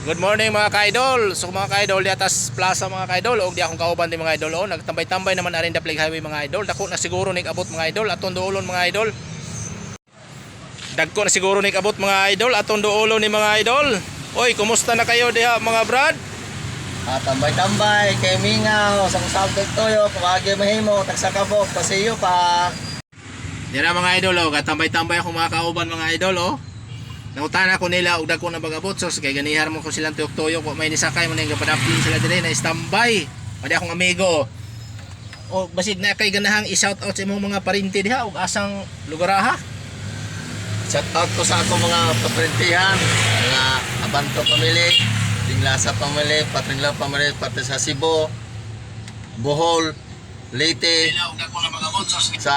Good morning mga ka-idol. So mga ka-idol, di atas plaza mga ka-idol, og di akong kauban din mga idol. Oh, nagtambay-tambay naman arin Daplig Highway mga idol. Dako na siguro nig-abot mga idol aton duolon mga idol. Dagko na siguro nig-abot mga idol aton duolon ni mga idol. Oy, kumusta na kayo diha mga brad? Tambay-tambay kay Mingaw sa subject toyo, pamagi mahimo tagsakabok pasiyo pa. Dira mga idol, oh, katambay-tambay ako mga kauban mga idol, oh. Nautana ko nila og dagko na bagabot so kay ganihar mo ko silang tuyok-tuyok wa may nisakay man nga padapin sila dire na standby. Pwede akong amigo. O basid na kay ganahang i-shout out sa imong mga parinti diha og asang lugar ha. Shout out ko sa ako mga paprentihan, mga Abanto family, Dinglasa family, Patringla family, pati sa Cebu, Bohol, Leyte, sa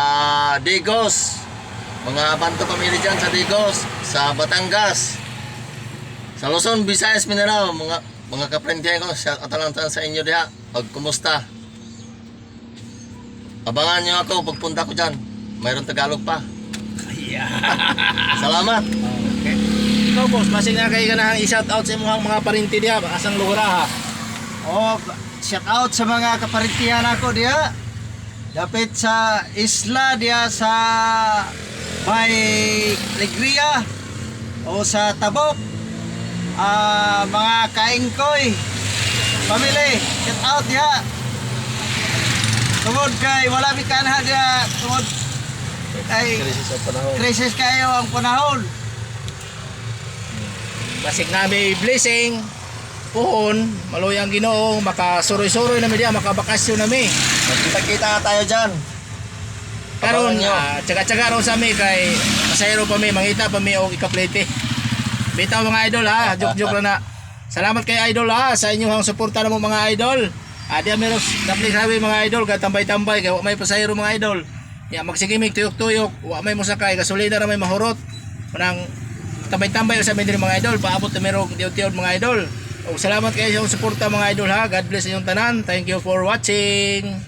Digos. Mga Abanto family dyan sa Digos, sa Batangas, sa Luzon, Visayas, Mindanao, mga kaprentihan ko, shout out lang sa inyo diha. Pag kumusta? Abangan nyo ako pagpunta ko dyan. Mayroon Tagalog pa. Salamat. Okay. Ikaw boss, basig na kay ganahang i-shout out sa imong mga parinti diha asang lugar ha. Oh, shout out sa mga kaparintihan ako diya. Dapit sa isla diya sa may Alegria o sa Tabok. Mga kaingkoy family, shout out diya. Tungod kay wala mi kanha diya, tungod ay krisis kayo ang panahon. Basig na may blessing. Puhon, maloy ang Ginoo, makasuroy-suroy na mi diha, makabakasyon na mi. Magkita-kita tayo dyan. Karon Abangan nyo. tsaga-tsaga ron sa mi kay pasayro pa mi, mangita pa mi og ikaplete. Bitaw mga idol ha, joke-joke lang na. Salamat kay idol ha sa inyong suporta namo mga idol. Di meron Daplig Highway mga idol, katambay-tambay kay wa may pasayro mga idol. Ya magsigimig tuyok-tuyok, wa may mosakay, gasolina ra may mahurot. Manang tambay-tambay sa mi diri mga idol, paabot na meron tiyo-tiyo mga idol. O salamat kayo sa suporta mga idol ha. God bless inyong tanan. Thank you for watching.